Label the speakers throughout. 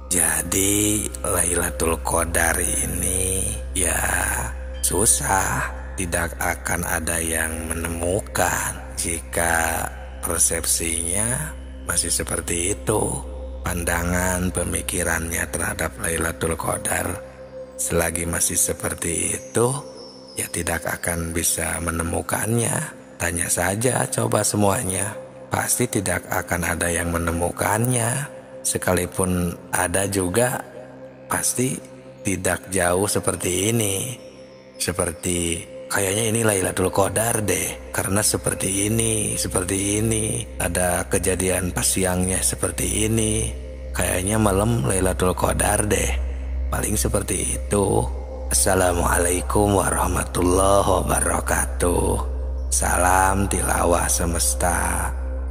Speaker 1: Jadi Lailatul Qadar ini ya susah, tidak akan ada yang menemukan jika persepsinya masih seperti itu. Pandangan pemikirannya terhadap Lailatul Qadar selagi masih seperti itu, ya tidak akan bisa menemukannya. Tanya saja coba semuanya, pasti tidak akan ada yang menemukannya. Sekalipun ada juga, pasti tidak jauh seperti ini. Seperti kayaknya ini Lailatul Qadar deh, karena seperti ini. Ada kejadian pas siangnya seperti ini. Kayaknya malam Lailatul Qadar deh. Paling seperti itu. Assalamualaikum warahmatullahi wabarakatuh. Salam tilawah semesta.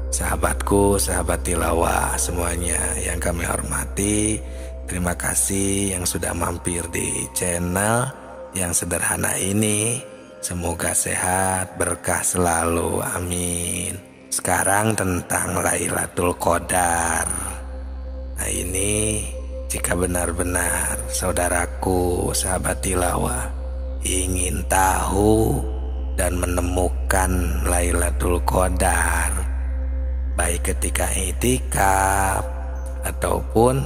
Speaker 1: Sahabatku, sahabat tilawah semuanya yang kami hormati, terima kasih yang sudah mampir di channel yang sederhana ini. Semoga sehat, berkah selalu, amin. Sekarang tentang Lailatul Qadar. Nah ini, jika benar-benar saudaraku, sahabat tilawah ingin tahu dan menemukan Lailatul Qadar, baik ketika i'tikaf ataupun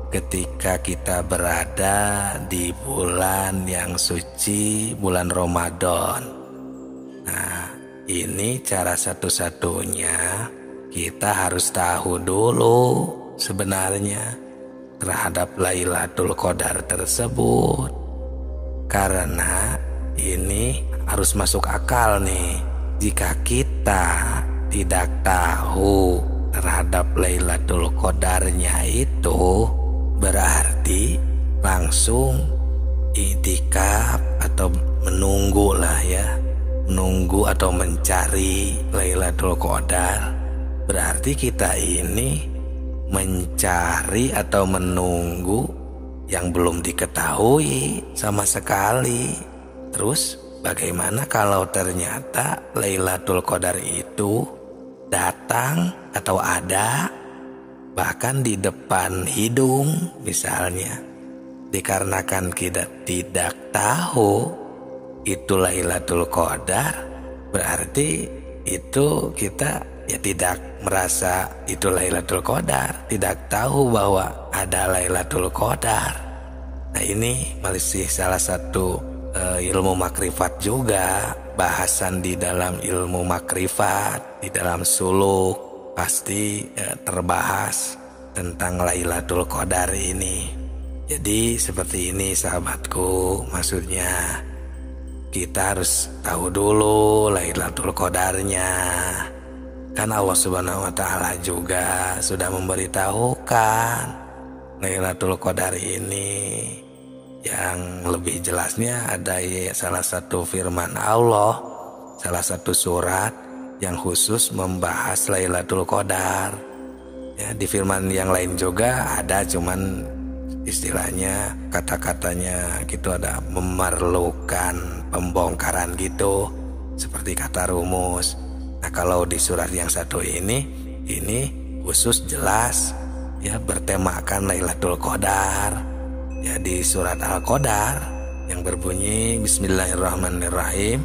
Speaker 1: ketika kita berada di bulan yang suci, bulan Ramadan. Nah, ini cara satu-satunya kita harus tahu dulu sebenarnya terhadap Lailatul Qadar tersebut. Karena ini harus masuk akal nih. Jika kita tidak tahu terhadap Lailatul Qadarnya itu, berarti langsung i'tikaf atau menunggu atau mencari Lailatul Qadar. Berarti kita ini mencari atau menunggu yang belum diketahui sama sekali. Terus bagaimana kalau ternyata Lailatul Qadar itu datang atau ada bahkan di depan hidung misalnya? Dikarenakan kita tidak tahu itu Lailatul Qadar, berarti itu kita ya tidak merasa itu Lailatul Qadar, tidak tahu bahwa ada Lailatul Qadar. Nah ini masih salah satu ilmu makrifat juga. Bahasan di dalam ilmu makrifat, di dalam suluk pasti terbahas tentang Lailatul Qadar ini. Jadi seperti ini sahabatku, maksudnya kita harus tahu dulu Lailatul Qadarnya. Kan Allah Subhanahu wa Ta'ala juga sudah memberitahukan Lailatul Qadar ini. Yang lebih jelasnya ada salah satu firman Allah, salah satu surat yang khusus membahas Lailatul Qadar. Ya, di firman yang lain juga ada, cuman istilahnya kata-katanya gitu ada memerlukan pembongkaran gitu, seperti kata rumus. Nah kalau di surat yang satu ini khusus jelas ya bertemakan Lailatul Qadar. Ya di surat Al-Qadar yang berbunyi Bismillahirrahmanirrahim,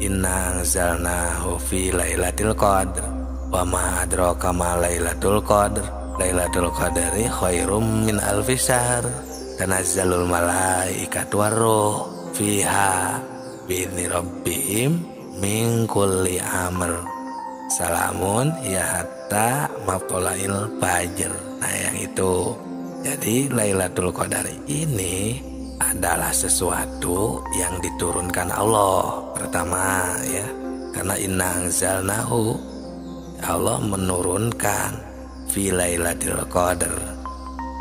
Speaker 1: Inna anzalnahu fi lailatul qadr wa ma adraka ma lailatul qadr lailatul qadri khairum min alfi syahr tanazzalul malaikatu warruh fiha bi'izni rabbihim min kulli amr salamun ya hatta matla'il fajr. Nah yang itu, jadi Lailatul Qadar ini adalah sesuatu yang diturunkan Allah pertama ya. Karena inna anzalnahu, Allah menurunkan fi Lailatul Qadar,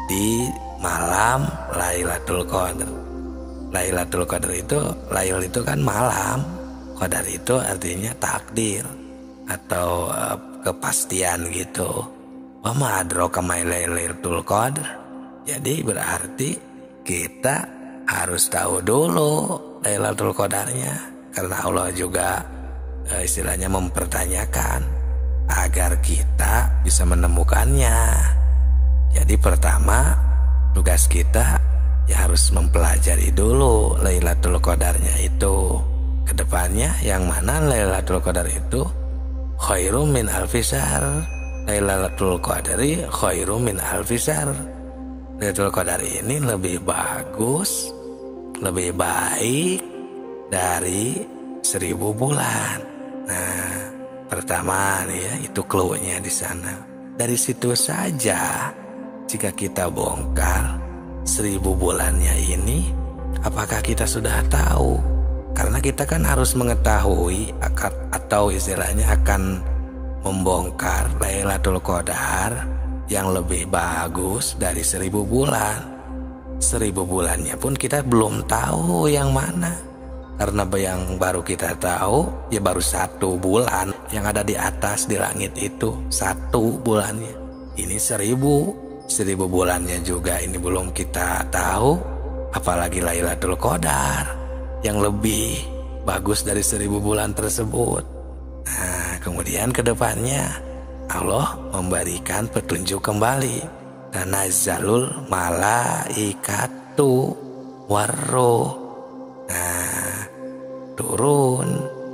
Speaker 1: di malam Lailatul Qadar. Lailatul Qadar itu, Lail itu kan malam, Qadar itu artinya takdir atau kepastian gitu. Wa ma adraka ma Lailatul Qadar. Jadi berarti kita harus tahu dulu Lailatul Qadarnya, karena Allah juga istilahnya mempertanyakan agar kita bisa menemukannya. Jadi pertama tugas kita ya harus mempelajari dulu Lailatul Qadarnya itu. Kedepannya yang mana Lailatul Qadar itu khairum min alfisar. Lailatul Qadari khairum min alfisar. Lailatul Qadar ini lebih bagus, lebih baik dari 1000 bulan. Nah, pertama nih ya, itu clue-nya di sana. Dari situ saja jika kita bongkar 1000 bulannya ini, apakah kita sudah tahu? Karena kita kan harus mengetahui atau istilahnya akan membongkar Lailatul Qadar yang lebih bagus dari 1000 bulan. 1000 bulannya pun kita belum tahu yang mana. Karena yang baru kita tahu ya baru 1 bulan yang ada di atas di langit itu, 1 bulannya. Ini 1000 bulannya juga ini belum kita tahu, apalagi Lailatul Qadar yang lebih bagus dari 1000 bulan tersebut. Nah, kemudian ke depannya Allah memberikan petunjuk kembali. Tanazzalul malaikatu warruh. Nah, turun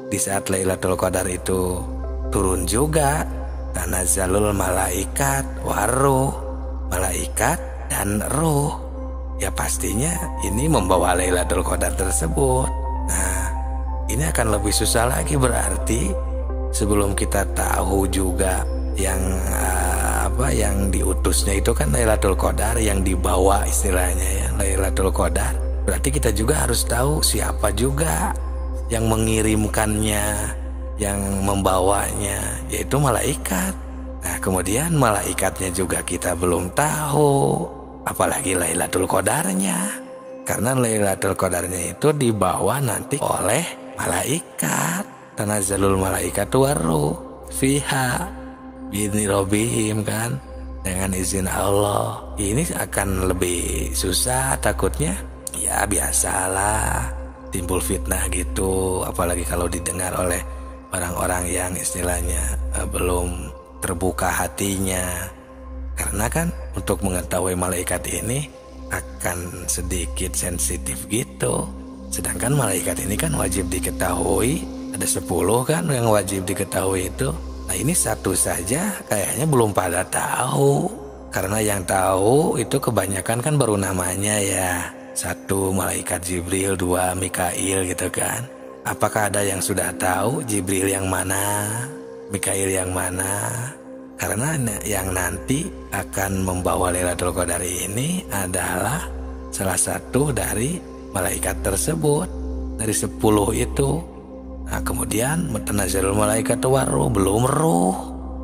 Speaker 1: di saat Lailatul Qadar itu turun juga tanazzalul malaikat warruh, malaikat dan ruh. Ya pastinya ini membawa Lailatul Qadar tersebut. Nah, ini akan lebih susah lagi berarti sebelum kita tahu juga yang yang diutusnya itu kan Lailatul Qadar, yang dibawa istilahnya ya Lailatul Qadar. Berarti kita juga harus tahu siapa juga yang mengirimkannya, yang membawanya, yaitu malaikat. Nah, kemudian malaikatnya juga kita belum tahu, apalagi Lailatul Qadarnya. Karena Lailatul Qadarnya itu dibawa nanti oleh malaikat. Tanazzalul malaikatu warruh fiha bi'izni rabbihim kan, dengan izin Allah. Ini akan lebih susah takutnya. Ya biasalah, timbul fitnah gitu, apalagi kalau didengar oleh orang-orang yang istilahnya belum terbuka hatinya. Karena kan untuk mengetahui malaikat ini akan sedikit sensitif gitu. Sedangkan malaikat ini kan wajib diketahui, ada 10 kan yang wajib diketahui itu. Nah, ini 1 saja kayaknya belum pada tahu. Karena yang tahu itu kebanyakan kan baru namanya ya. 1 malaikat Jibril, 2 Mikail gitu kan. Apakah ada yang sudah tahu Jibril yang mana, Mikail yang mana? Karena yang nanti akan membawa Lailatul Qadar ini adalah salah satu dari malaikat tersebut, dari 10 itu. Nah, kemudian tanazzalul malaikatu warruh, belum ruh.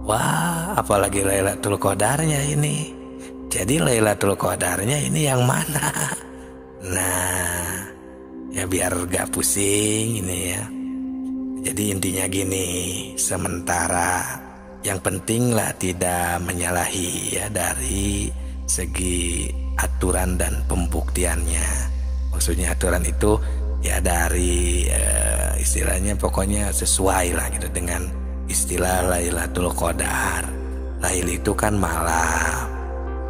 Speaker 1: Wah, apalagi Lailatul Qadarnya ini. Jadi Lailatul Qadarnya ini yang mana? Nah, ya biar gak pusing ini ya. Jadi intinya gini, sementara yang penting lah tidak menyalahi ya dari segi aturan dan pembuktiannya. Maksudnya aturan itu ya dari istilahnya pokoknya sesuai lah gitu dengan istilah Lailatul Qadar. Lail itu kan malam,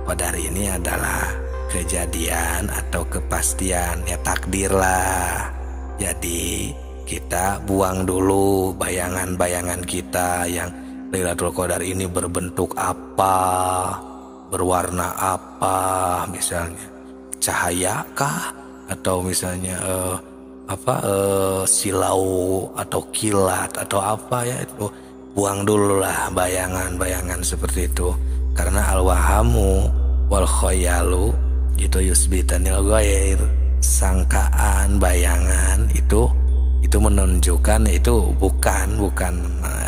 Speaker 1: Qadar ini adalah kejadian atau kepastian ya, takdir lah. Jadi kita buang dulu bayangan-bayangan kita yang Lailatul Qadar ini berbentuk apa, berwarna apa, misalnya cahaya kah, atau misalnya silau atau kilat atau apa ya, itu buang dulu lah bayangan-bayangan seperti itu. Karena al-wahamu wal khoyalu itu yusbitanil ghair, sangkaan, bayangan itu menunjukkan itu bukan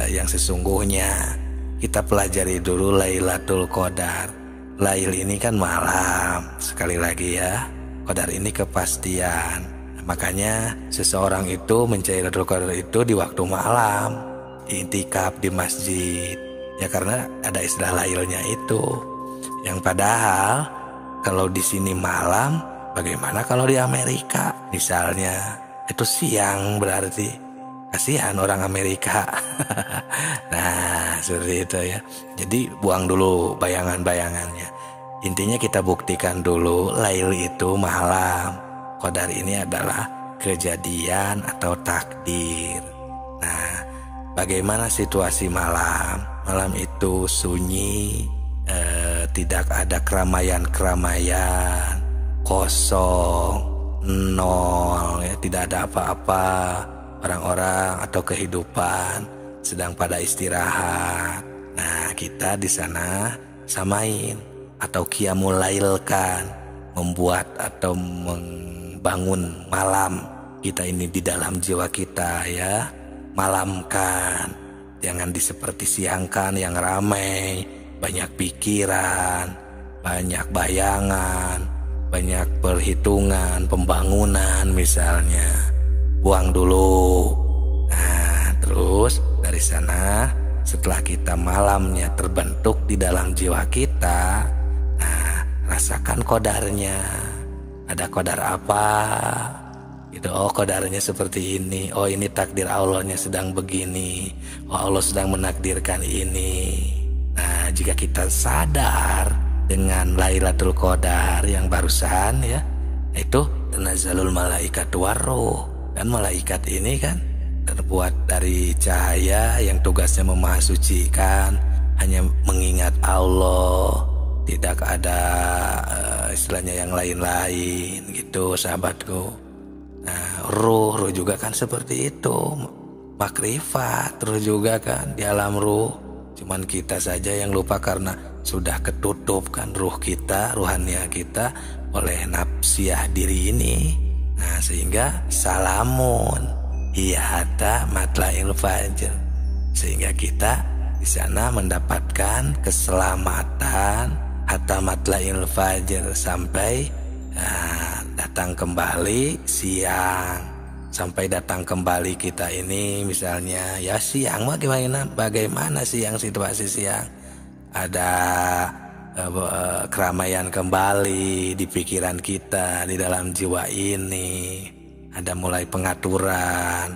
Speaker 1: yang sesungguhnya. Kita pelajari dulu Lailatul Qadar. Lail ini kan malam, sekali lagi ya. Qadar ini kepastian. Makanya seseorang itu mencari Lailatul Qadar itu di waktu malam, i'tikaf di masjid. Ya karena ada istilah lailnya itu. Yang padahal kalau di sini malam, bagaimana kalau di Amerika misalnya itu siang, berarti kasihan orang Amerika. Nah seperti itu ya. Jadi buang dulu bayangan-bayangannya. Intinya kita buktikan dulu lail itu malam. Qadar ini adalah kejadian atau takdir. Nah, bagaimana situasi malam? Malam itu sunyi, tidak ada keramaian-keramaian, kosong, nol, ya, tidak ada apa-apa. Orang-orang atau kehidupan sedang pada istirahat. Nah, kita di sana samain atau qiyamul lailkan, membuat atau membangun malam kita ini di dalam jiwa kita, ya. Malamkan, jangan seperti siangkan yang ramai, banyak pikiran, banyak bayangan, banyak perhitungan, pembangunan misalnya. Buang dulu. Nah, terus dari sana setelah kita malamnya terbentuk di dalam jiwa kita, nah, rasakan qadarnya. Ada qadar apa? Gitu, oh qadarnya seperti ini. Oh, ini takdir Allahnya sedang begini. Oh, Allah sedang menakdirkan ini. Nah, jika kita sadar dengan Lailatul Qadar yang barusan, ya, itu tanazzalul malaikatu warruh. Dan malaikat ini kan terbuat dari cahaya yang tugasnya memahasucikan, hanya mengingat Allah, tidak ada istilahnya yang lain-lain gitu, sahabatku. Nah, ruh juga kan seperti itu, makrifat, ruh juga kan di alam ruh. Cuman kita saja yang lupa karena sudah ketutup kan ruh kita, ruhania kita oleh nafsiyah diri ini. Nah, sehingga salamun hiyata matla'il fajr, sehingga kita di sana mendapatkan keselamatan hatta matla'il fajr, sampai datang kembali siang. Sampai datang kembali kita ini misalnya, ya siang bagaimana siang, situasi siang, ada keramaian kembali di pikiran kita, di dalam jiwa ini. Ada mulai pengaturan,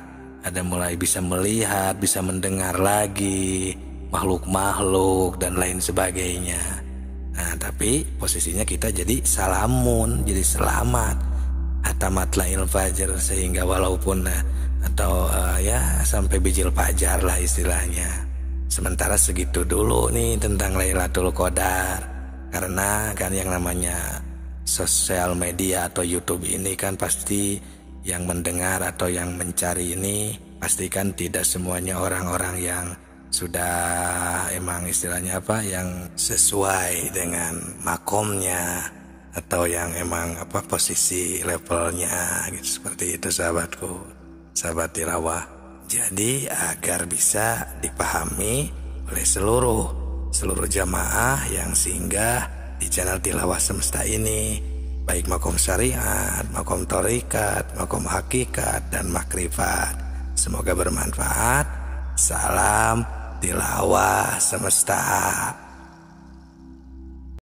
Speaker 1: ada mulai bisa melihat, bisa mendengar lagi makhluk-makhluk dan lain sebagainya. Nah, tapi posisinya kita jadi salamun, jadi selamat hatta matla'il fajr, sehingga walaupun atau ya sampai bijil fajar lah istilahnya. Sementara segitu dulu nih tentang Lailatul Qadar. Karena kan yang namanya sosial media atau YouTube ini kan pasti yang mendengar atau yang mencari ini pastikan tidak semuanya orang-orang yang sudah emang istilahnya apa, yang sesuai dengan makomnya atau yang emang apa posisi levelnya gitu. Seperti itu sahabatku, sahabat tilawah. Jadi agar bisa dipahami oleh seluruh jamaah yang singgah di channel Tilawah Semesta ini, baik makom syariat, makom tharikat, makom hakikat, dan makrifat. Semoga bermanfaat. Salam Tilawah Semesta.